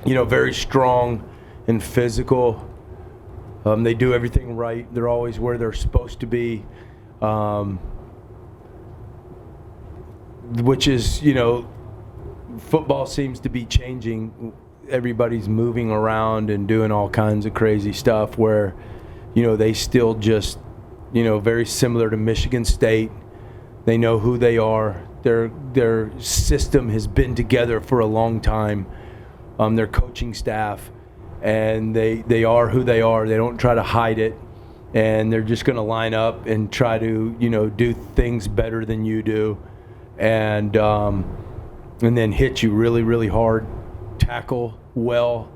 very strong and physical. They do everything right. They're always where they're supposed to be, which is, football seems to be changing. Everybody's moving around and doing all kinds of crazy stuff where, they still just, very similar to Michigan State. They know who they are. Their system has been together for a long time. Their coaching staff, and they are who they are. They don't try to hide it, and they're just going to line up and try to do things better than you do, and then hit you really, really hard, tackle well,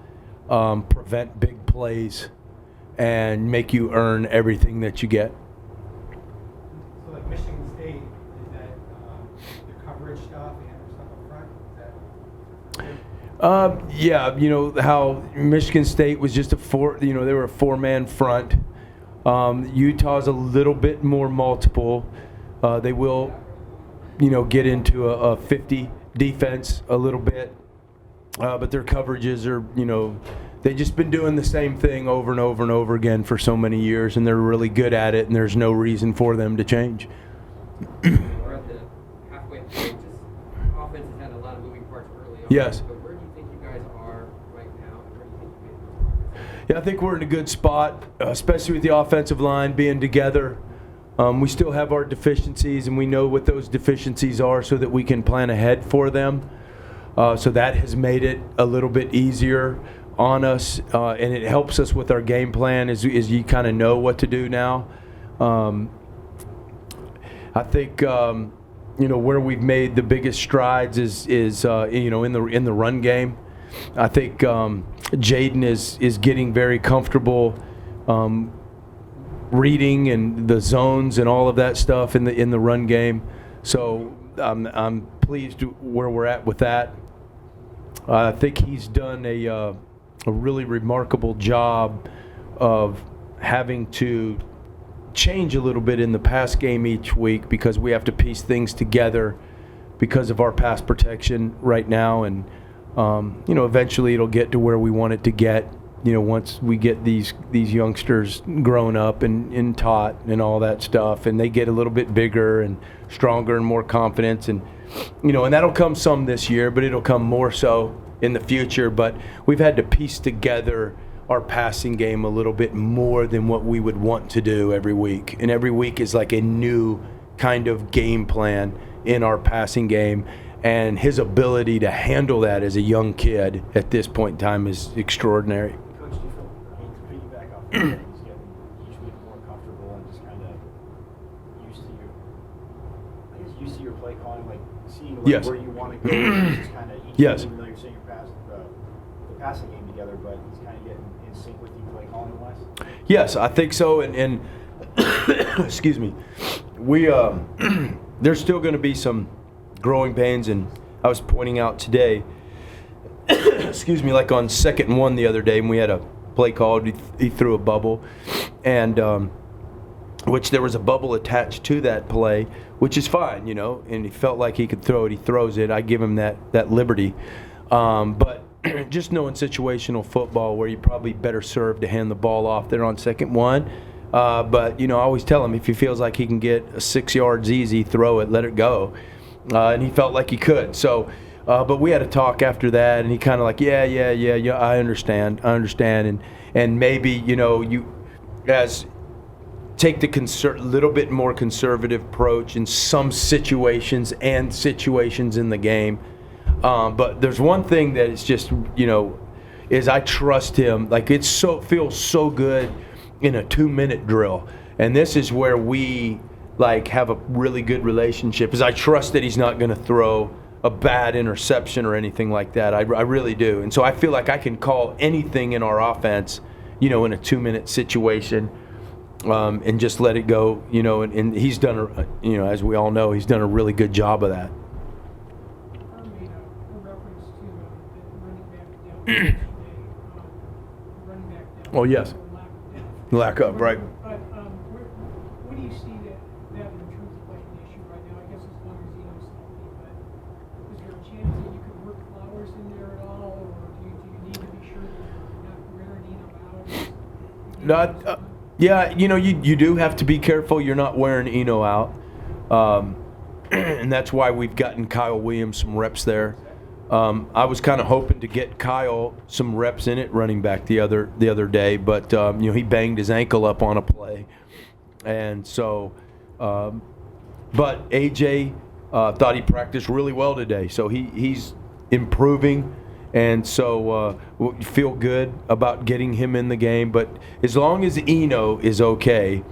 prevent big plays, and make you earn everything that you get. So like Michigan State, is that the coverage stuff and stuff up front? Is that Yeah, how Michigan State was just they were a four-man front. Utah's a little bit more multiple. They will, get into a 50 defense a little bit, but their coverages are, they've just been doing the same thing over and over and over again for so many years, and they're really good at it, and there's no reason for them to change. We're at the halfway point. Offense has had a lot of moving parts early on. Yes. But where do you think you guys are right now, and where do you think you made those progress? Yeah, I think we're in a good spot, especially with the offensive line being together. We still have our deficiencies, and we know what those deficiencies are so that we can plan ahead for them. So that has made it a little bit easier on us, and it helps us with our game plan as you kind of know what to do now. I think where we've made the biggest strides is in the run game. I think Jaden is getting very comfortable reading and the zones and all of that stuff in the run game. So I'm pleased where we're at with that. I think he's done a really remarkable job of having to change a little bit in the pass game each week because we have to piece things together because of our pass protection right now, and eventually it'll get to where we want it to get. Once we get these youngsters grown up and taught and all that stuff, and they get a little bit bigger and stronger and more confidence, and and that'll come some this year, but it'll come more so in the future. But we've had to piece together our passing game a little bit more than what we would want to do every week, and every week is like a new kind of game plan in our passing game. And his ability to handle that as a young kid at this point in time is extraordinary. Coach, do you feel, to piggyback off that, he's getting each week more comfortable and just kind of used to your play calling, like seeing Yes. where you want to go, and just kind of each Yes. week, even though you're saying you're the passing game together, but he's kind of getting in sync with you play calling wise? Yes, I think so, and excuse me, we there's still going to be some growing pains, and I was pointing out today, excuse me, like on 2nd and 1 the other day, when we had a play called, he threw a bubble, and which there was a bubble attached to that play, which is fine, and he felt like he could throw it, he throws it, I give him that liberty, but just knowing situational football where you're probably better served to hand the ball off there on 2nd 1, but I always tell him if he feels like he can get 6 yards easy, throw it, let it go. And he felt like he could. So, but we had a talk after that, and he kind of like, yeah, I understand, and maybe you guys take the little bit more conservative approach in some situations and situations in the game. But there's one thing that is just is I trust him. Like feels so good in a 2-minute drill, and this is where we have a really good relationship, is I trust that he's not going to throw a bad interception or anything like that. I really do. And so I feel like I can call anything in our offense, in a 2-minute situation, and just let it go, and he's done, as we all know, he's done a really good job of that. I made a reference to the running back down yesterday. Running back down. Oh, yes. Lack of, right. But where do you see that in terms of an issue right now? I guess as long as he knows something, but is there a chance that you could work Flowers in there at all, or do you need to Not, yeah, you do have to be careful you're not wearing Eno out. And that's why we've gotten Kyle Williams some reps there. I was kind of hoping to get Kyle some reps in it running back the other day, but he banged his ankle up on a play. And so, but AJ thought he practiced really well today, so he's improving, and so we feel good about getting him in the game. But as long as Eno is okay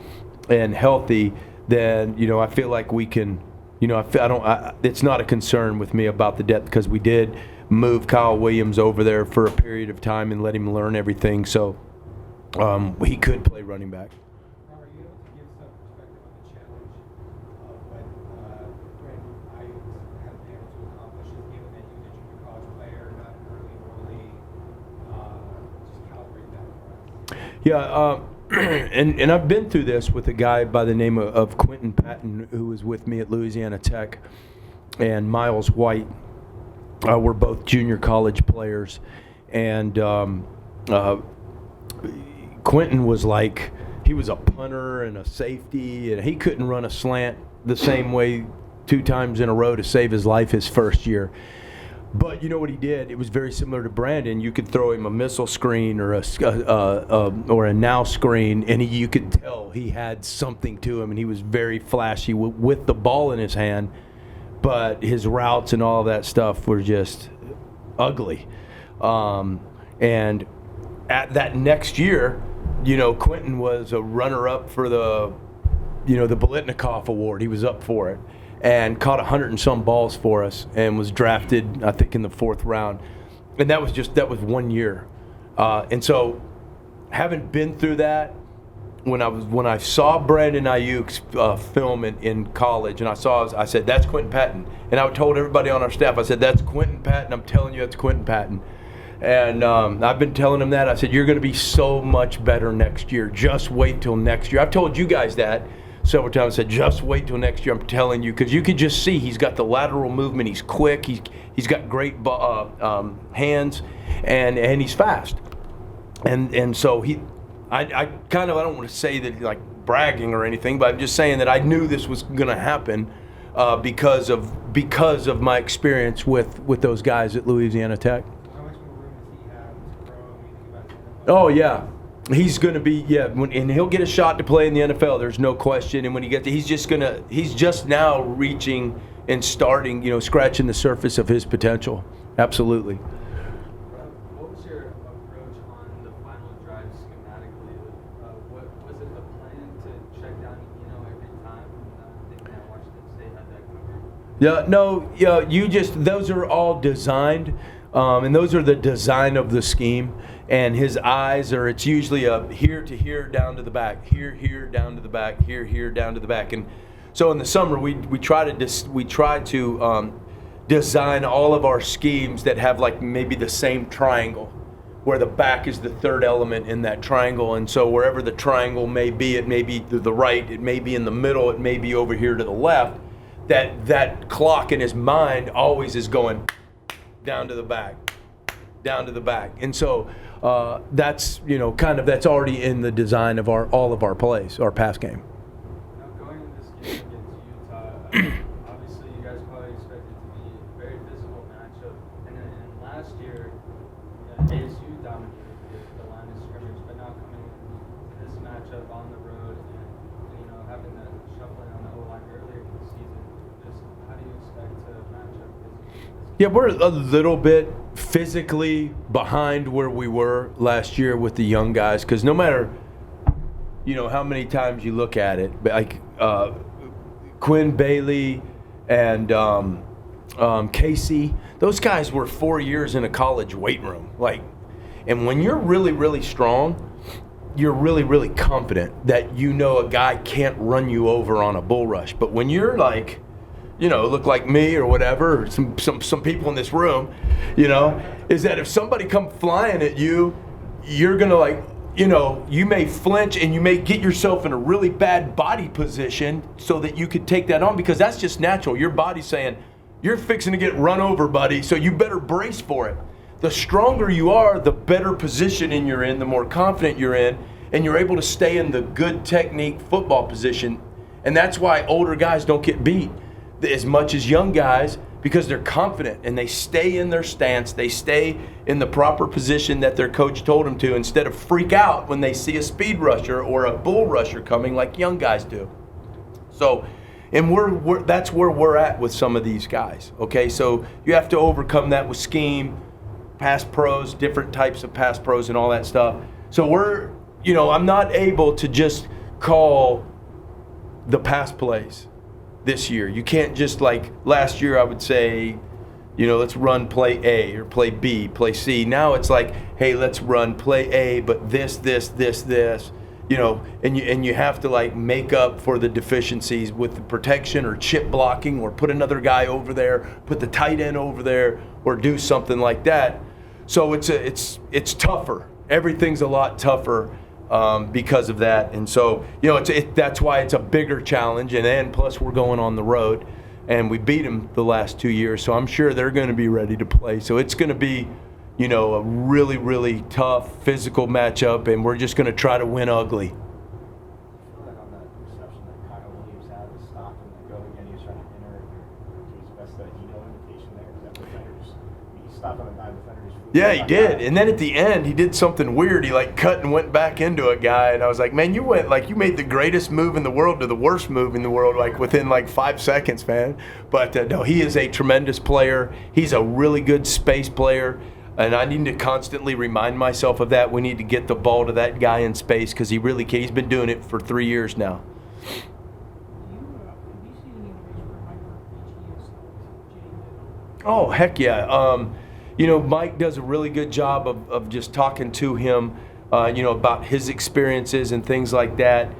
and healthy, then I feel like we can. It's not a concern with me about the depth because we did move Kyle Williams over there for a period of time and let him learn everything, so he could play running back. Are you able to give some perspective on the challenge of what Brandon Ayuk has been able to accomplish, just given that he was a junior college player, not an early enrollee? Just calibrate that for us. Yeah, and I've been through this with a guy by the name of Quentin Patton, who was with me at Louisiana Tech, and Miles White. We're both junior college players, and Quentin was like, he was a punter and a safety, and he couldn't run a slant the same way 2 times in a row to save his life his first year. But you know what he did? It was very similar to Brandon. You could throw him a missile screen or a now screen, and you could tell he had something to him, and he was very flashy with the ball in his hand. But his routes and all of that stuff were just ugly. And at that next year, Quentin was a runner-up for the Bolitnikoff Award. He was up for it. And caught 100 and some balls for us, and was drafted, I think, in the 4th round. And that was 1 year. And so, having been through that, when I saw Brandon Ayuk's film in college, and I said, that's Quentin Patton. And I told everybody on our staff, I said, that's Quentin Patton. I'm telling you, that's Quentin Patton. And I've been telling him that. I said, you're going to be so much better next year. Just wait till next year. I've told you guys that several times. I said, just wait till next year. I'm telling you, because you can just see he's got the lateral movement. He's quick. He's got great hands, and he's fast. And so I don't want to say that like bragging or anything, but I'm just saying that I knew this was going to happen because of my experience with those guys at Louisiana Tech. How much more room does he have to grow when you think about the NFL? Oh yeah. He's going to be, and he'll get a shot to play in the NFL. There's no question. And when he gets to, he's just now reaching and starting, scratching the surface of his potential. Absolutely. What was your approach on the final drive schematically? Was it the plan to check down every time? Thinking that Washington State had that covered? Yeah, no, those are all designed, and those are the design of the scheme. And his eyes it's usually a here to here, down to the back, here, down to the back, here, down to the back. And so in the summer, we try to design all of our schemes that have like maybe the same triangle, where the back is the third element in that triangle. And so wherever the triangle may be, it may be to the right, it may be in the middle, it may be over here to the left. That clock in his mind always is going down to the back, down to the back. And so that's that's already in the design of all of our plays, our pass game. Now going into this game against Utah, obviously you guys probably expected it to be a very physical matchup. And last year, ASU dominated the line of scrimmage, but now coming into this matchup on the road and having that shuffling on the O-line earlier in the season, just how do you expect to match up physically? Yeah, we're a little bit physically behind where we were last year with the young guys, because no matter how many times you look at it, like Quinn Bailey and Casey, those guys were 4 years in a college weight room. And when you're really, really strong, you're really, really confident that a guy can't run you over on a bull rush. But when you're like, look like me or whatever, or some people in this room, is that if somebody come flying at you, you're gonna you may flinch and you may get yourself in a really bad body position so that you could take that on, because that's just natural. Your body's saying, you're fixing to get run over, buddy, so you better brace for it. The stronger you are, the better positioning you're in, the more confident you're in, and you're able to stay in the good technique football position. And that's why older guys don't get beat as much as young guys, because they're confident and they stay in their stance. They stay in the proper position that their coach told them to, instead of freak out when they see a speed rusher or a bull rusher coming like young guys do. So, and that's where we're at with some of these guys, okay? So you have to overcome that with scheme, pass pros, different types of pass pros and all that stuff. So I'm not able to just call the pass plays this year. You can't just, like last year I would say, let's run play A or play B, play C. Now it's like, hey, let's run play A, but this, and you have to like make up for the deficiencies with the protection or chip blocking, or put another guy over there, put the tight end over there, or do something like that. So it's tougher. Everything's a lot tougher because of that, and so that's why it's a bigger challenge. And then plus we're going on the road, and we beat them the last 2 years, so I'm sure they're going to be ready to play. So it's going to be a really, really tough physical matchup, and we're just going to try to win ugly. I feel like on that reception that Kyle Williams had to stop him and go again, he was trying to enter his best invitation there, because that defender he stopped on a guy, defender just flew Yeah, he back did. out. And then at the end, he did something weird. He like cut and went back into a guy, and I was like, man, you made the greatest move in the world to the worst move in the world, like within like 5 seconds, man. But no, he is a tremendous player. He's a really good space player. And I need to constantly remind myself of that. We need to get the ball to that guy in space, because he really can. He's been doing it for 3 years now. Have you seen any ways where Mike has helped Jay? Oh, heck yeah. Mike does a really good job of just talking to him, about his experiences and things like that.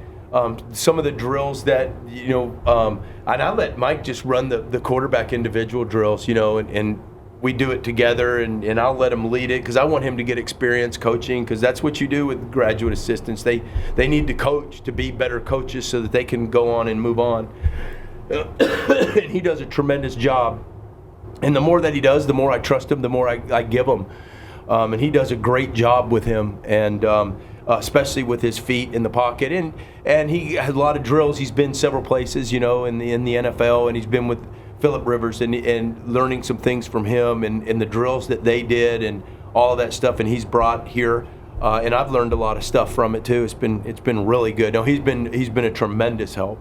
Some of the drills that, and I let Mike just run the quarterback individual drills, and we do it together, and I'll let him lead it, because I want him to get experience coaching, because that's what you do with graduate assistants. They need to coach to be better coaches so that they can go on and move on. And he does a tremendous job. And the more that he does, the more I trust him, the more I give him. And he does a great job with him, and especially with his feet in the pocket. And he has a lot of drills. He's been several places, in the NFL, and he's been with Phillip Rivers and learning some things from him and the drills that they did and all of that stuff, and he's brought here, and I've learned a lot of stuff from it too. It's been really good. No, he's been a tremendous help.